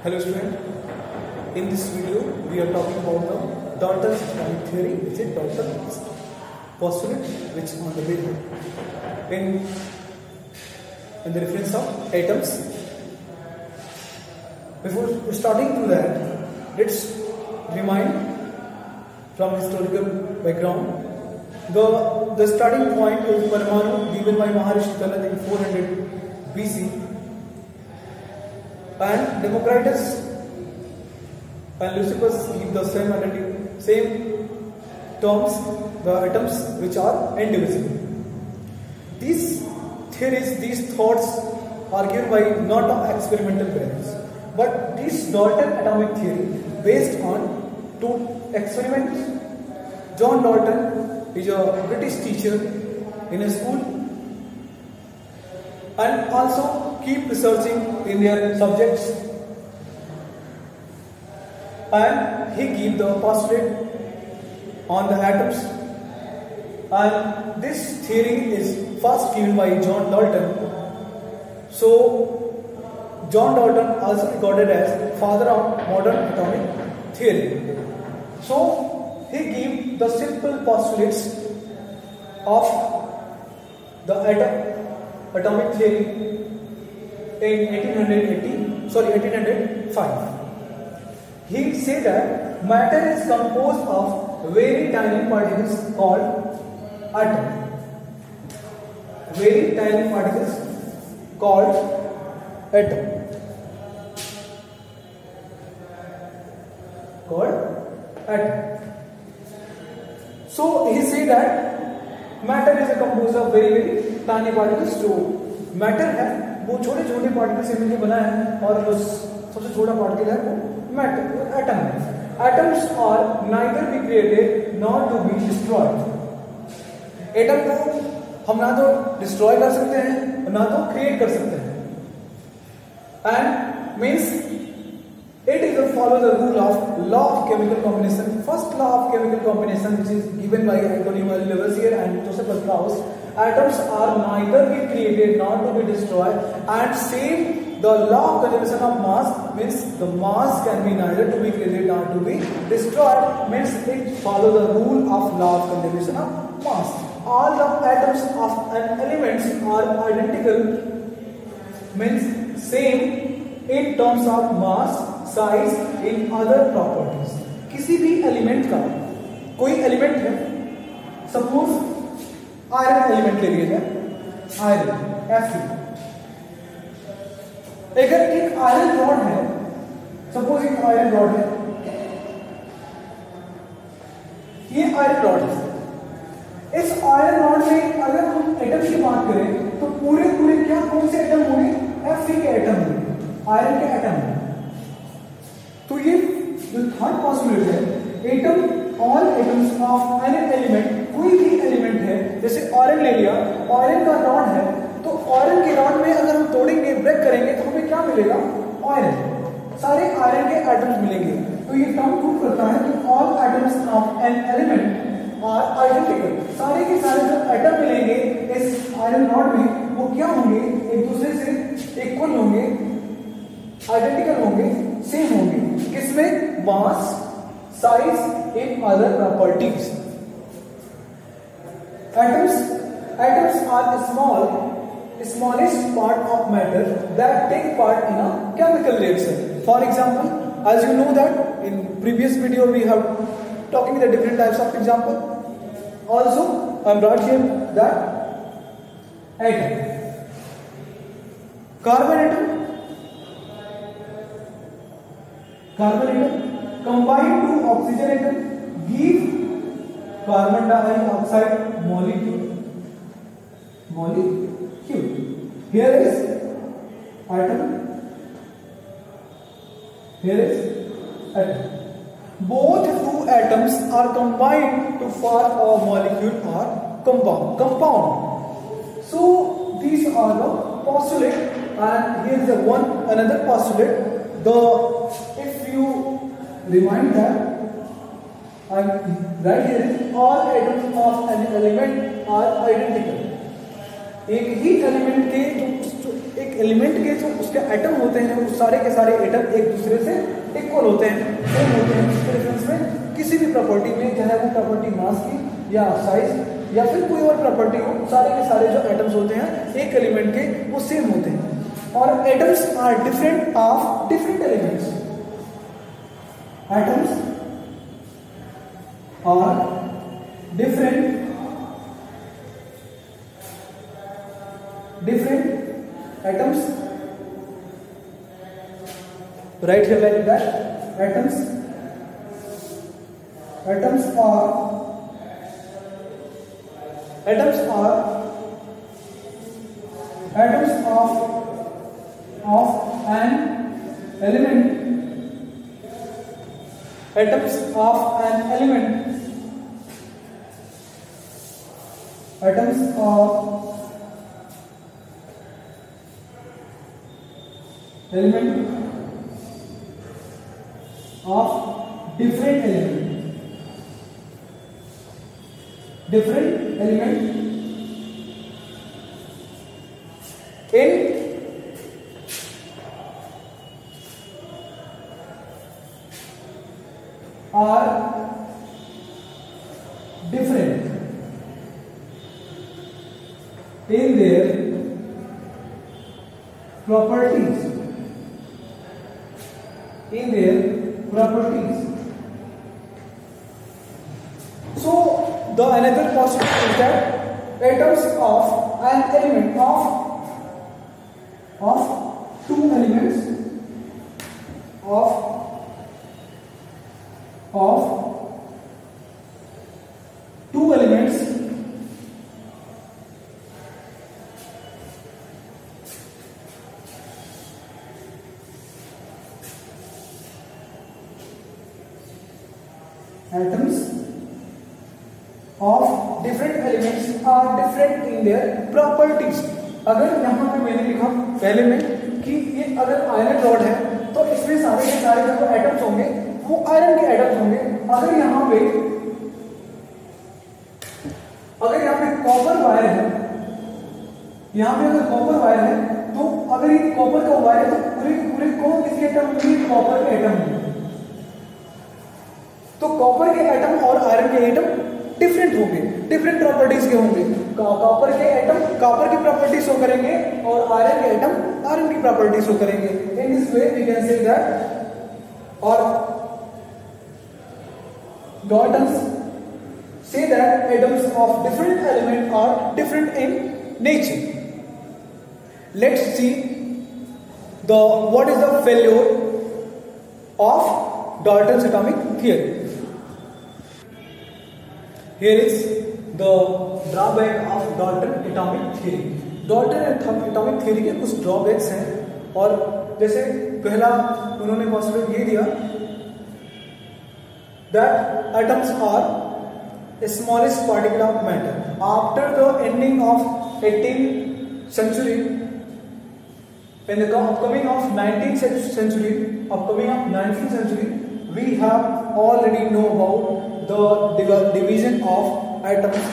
Hello student, in this video we are talking about the Dalton's atomic theory, which is Dalton's postulate which on the way in the reference of atoms. Before starting to that, let's remind from historical background. The starting point is Parmanu given by Maharishi Kalad in 400 BC. And Democritus and Leucippus give the same terms, the atoms which are indivisible. These theories, these thoughts are given by not of experimental parents, but this Dalton atomic theory based on two experiments. John Dalton is a British teacher in a school and also keep researching in their subjects, and he gave the postulate on the atoms, and this theory is first given by John Dalton. So John Dalton also regarded as father of modern atomic theory. So he gave the simple postulates of the atomic theory in 1805. He said that matter is composed of very tiny particles called atom. Very tiny particles called atom. So he said that matter is composed of very tiny particles. So matter है वो छोटे छोटे particle से मिलकर बना है, और जो सबसे छोटा पार्टिकल है वो मैटर, एटम है. Atoms are neither be created not to be destroyed. Atom को हम ना तो डिस्ट्रॉय कर सकते हैं ना तो क्रिएट कर सकते हैं. And means it is a follow the rule of law of chemical combination. First law of chemical combination, which is given by Antonio Lavoisier and Joseph Strauss. Atoms are neither be created nor to be destroyed, and same the law of conservation of mass means the mass can be neither to be created nor to be destroyed, means it follow the rule of law of conservation of mass. All the atoms of an elements are identical, means same in terms of mass, size, in other properties. किसी भी element का कोई element है, suppose iron element ले लिया जाए, iron Fe. अगर एक आयरन रॉड है, सपोज एक आयरन रॉड है, ये आयरन रॉड है. इस आयरन रॉड में अगर हम एटम की बात करें तो पूरे क्या कौन से एटम होंगे? Fe के एटम होंगे, आयरन के एटम होंगे. तो ये जो थर्ड पॉसिबिलिटी है, atom all atoms of an element, कोई भी एलिमेंट है, जैसे आयरन ले लिया, आयरन का रॉड है, तो आयरन के रॉड में अगर हम तोड़ेंगे, ब्रेक करेंगे तो हमें क्या मिलेगा? आयरन. सारे आयरन के एटम्स मिलेंगे. तो ये टर्म प्रूव करता है कि all atoms of an element are identical. सारे के सारे जो एटम मिलेंगे इस आयरन रॉड में वो क्या होंगे? एक दूसरे से इक्वल होंगे, आइडेंटिकल होंगे, सेम होंगे. किसमें? Mass, size, in other properties. Atoms are smallest part of matter that take part in a chemical reaction. For example, as you know that in previous video we have talking the different types of example. Also, I am brought here that atom, carbon atom combined to oxygen atom give carbon dioxide molecule. Here is atom, here is atom. Both two atoms are combined to form a molecule or compound. So these are the postulate, and here is another postulate. If you remind that, right here, all atoms of an element are identical. एक ही element के जो एक element के जो उसके atom होते हैं वो सारे के सारे एटम एक दूसरे से इक्वल होते हैं, सेम होते हैं। इसके रेफरेंस में किसी भी प्रॉपर्टी में, चाहे वो प्रॉपर्टी मास की या साइज या फिर कोई और प्रॉपर्टी हो, सारे के सारे जो एटम्स होते हैं एक एलिमेंट के वो सेम होते हैं। और atoms are different of different elements. Atoms are different atoms, right here like that. Atoms are of an element. Atoms of an element. Atoms of element of different element in are different in their properties. So the another possibility is that atoms of an element of two elements atoms of different elements are different in their properties. अगर यहाँ पे मैंने लिखा पहले में कि ये अगर आयरन रॉड है तो इसमें सारे के सारे जो एटम्स होंगे वो आयरन के एटम्स होंगे। अगर यहाँ पे कॉपर वायर है, यहाँ पे अगर कॉपर वायर है तो अगर ये कॉपर का वायर है तो पूरे कौन किसके एटम होंगे? कॉपर के एटम होंगे। तो कॉपर के एटम और आयरन के एटम डिफरेंट होंगे, डिफरेंट प्रॉपर्टीज के होंगे। कॉपर के एटम कॉपर की प्रॉपर्टी शो करेंगे और आयरन के एटम आयरन की प्रॉपर्टी शो करेंगे। In this way we can say that और Daltons say that atoms of different element are different in nature. Let's see what is the failure of Dalton's atomic theory. Here is the drawback of Dalton atomic theory. Dalton atomic theory के कुछ drawbacks हैं और जैसे पहला उन्होंने possible ये दिया that atoms are smallest particle of matter. After the ending of 18th century, in the upcoming of 19th century, we have already know about the division of atoms,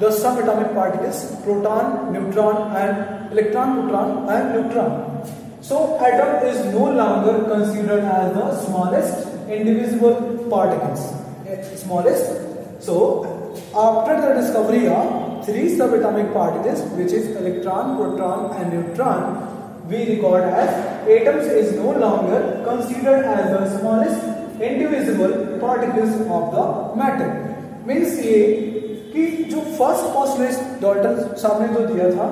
the subatomic particles, proton, neutron, and electron, proton, and neutron. So atom is no longer considered as the smallest indivisible particles. So after the discovery of three subatomic particles, which is electron, proton, and neutron, we record as atoms is no longer considered as the smallest indivisible particles of the matter. Means ये कि जो first postulate Dalton सामने जो दिया था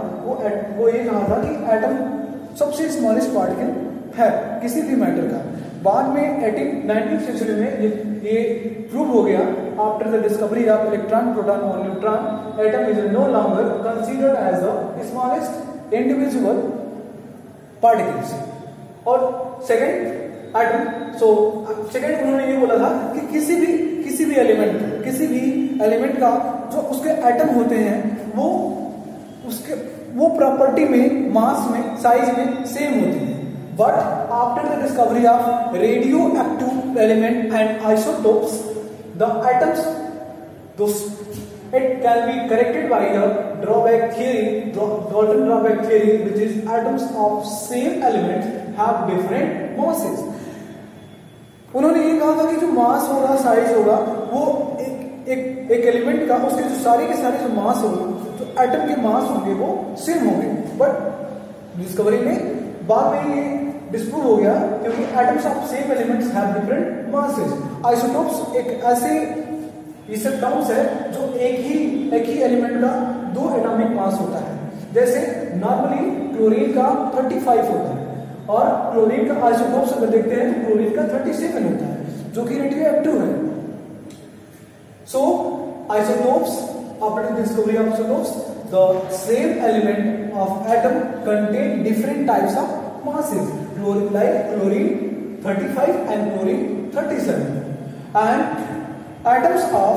वो ये कहा था कि एटम सबसे स्मॉलेस्ट पार्टिकल है किसी भी मैटर का। बाद में 19th सेंचुरी में ये प्रूव हो गया after the discovery of electron, proton और neutron, atom is no longer considered as the smallest individual particles. और सेकंड एटम, सो सेकंड उन्होंने ये बोला था कि किसी भी एलिमेंट का जो उसके एटम होते हैं वो प्रॉपर्टी में, मास में, साइज में सेम होती है। But after the discovery of radio active element and isotopes, the It can be corrected by the drawback theory, Dalton drawback theory, which is atoms of same element have different masses. उन्होंने ये कहा था कि जो मास होगा, size होगा, वो एक एलिमेंट का उसके जो सारे के सारे जो मास होंगे, जो एटम के मास होंगे वो सेम होंगे. बट डिस्कवरी में बाद में ये डिस्प्रूव हो गया क्योंकि atoms of same elements have different masses. Isotopes एक ऐसे ये टर्म्स है जो एक ही एलिमेंट का दो एटॉमिक मास होता है. जैसे नॉर्मली क्लोरीन का 35 होता है और क्लोरीन का आइसोटोप्स अगर देखते हैं तो क्लोरीन का 37 होता है जो कि रेडियोएक्टिव है. सो isotopes, after the discovery of isotopes, the same element of atom contain different types of masses, like chlorine 35 and chlorine 37, and atoms of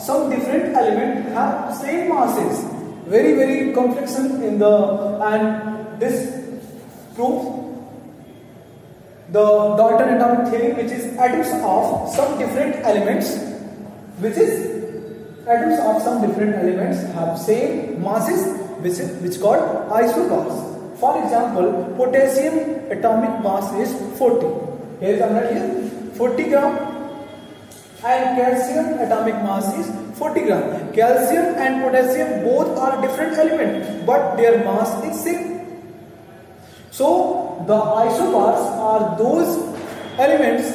some different element have same masses. Very complex in the, and this proves the Dalton atomic theory, which is atoms of some different elements, have same masses, which called isobars. For example, potassium atomic mass is 40. Here is here 40 gram, and calcium atomic mass is 40 gram. Calcium and potassium both are different elements, but their mass is same. So the isobars are those elements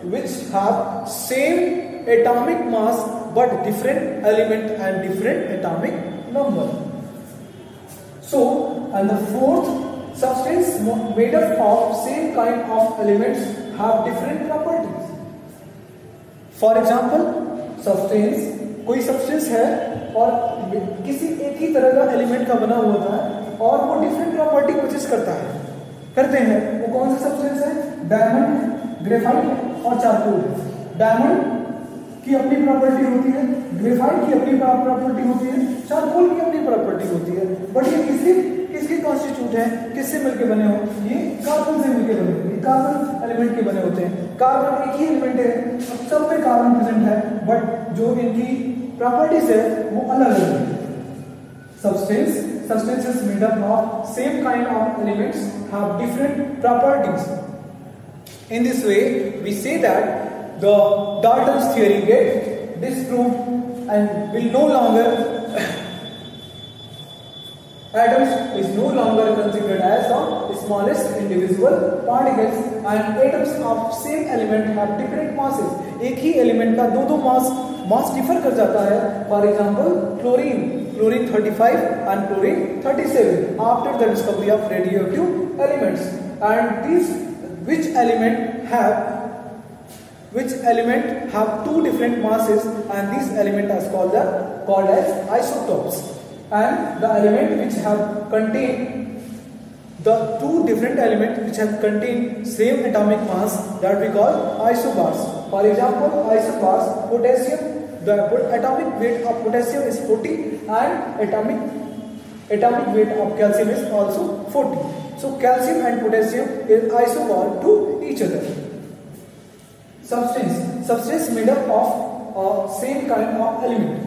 which have same atomic mass but different element and different atomic number. So, and the fourth, substance made up of same kind of elements have different properties. For example, substance, कोई substance है और किसी एक ही तरह का element का बना हुआ था और वो डिफरेंट प्रॉपर्टी पोजेस करते हैं. वो कौन सा सब्सटेंस है? डायमंड, ग्रेफाइट और चारकोल. डायमंड की अपनी प्रॉपर्टी होती है, ग्रेफाइट की अपनी प्रॉपर्टी होती है, चारकोल की अपनी प्रॉपर्टी होती है. बट ये किसके कॉन्स्टिट्यूट है, किससे मिलके बने हो? ये कार्बन से मिलके बने होते हैं. कार्बन एलिमेंट के बने होते हैं. कार्बन एक ही एलिमेंट है, सब में कार्बन प्रेजेंट है, बट जो इनकी प्रॉपर्टीज है वो अलग अलग है. Substances made up of same kind of elements have different properties. In this way, we say that the Dalton's theory gets disproved and will no longer atoms is no longer considered as the smallest individual particles, and atoms of same element have different masses. एक ही element का दो मास differ कर जाता है. For example chlorine 35 and chlorine 37 after the discovery of radioactive elements, and these which element have two different masses, and these element is called as isotopes, and the element which have contained the two different elements which have contained same atomic mass, that we call isobars. For example, isobars, potassium, the atomic weight of potassium is 40 and atomic weight of calcium is also 40. So calcium and potassium is isobar to each other. Substance made up of same kind of element.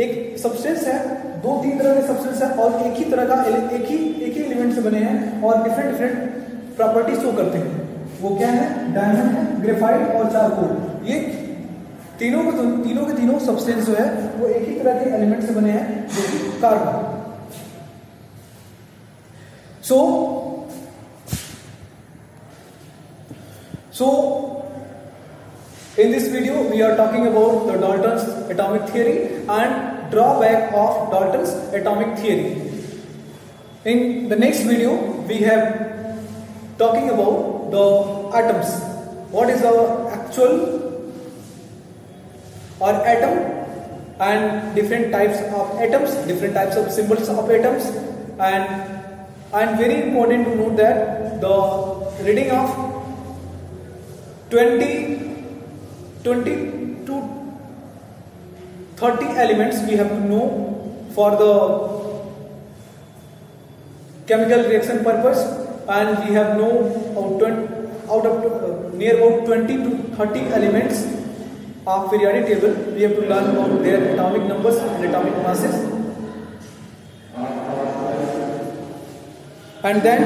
एक substance है, दो तीन तरह के substance है और एक ही तरह का एक ही एलिमेंट से बने हैं और डिफरेंट प्रॉपर्टी शो करते हैं. वो क्या है? डायमंड है, ग्रेफाइट और चारकोल. ये तीनों के तीनों सब्सटेंस जो है वो एक ही तरह के एलिमेंट से बने हैं, जो कि carbon. So in this video we are talking about the Dalton's atomic theory and drawback of Dalton's atomic theory. In the next video we have talking about the atoms. What is the actual or atom, and different types of atoms, different types of symbols of atoms, and very important to note that the reading of 20 to 30 elements we have to know for the chemical reaction purpose, and we have know out of near about 20 to 30 elements of periodic table, we have to learn about their atomic numbers and atomic masses. And then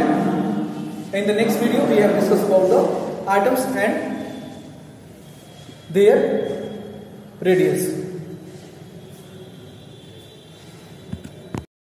in the next video we have discussed about the atoms and their radius.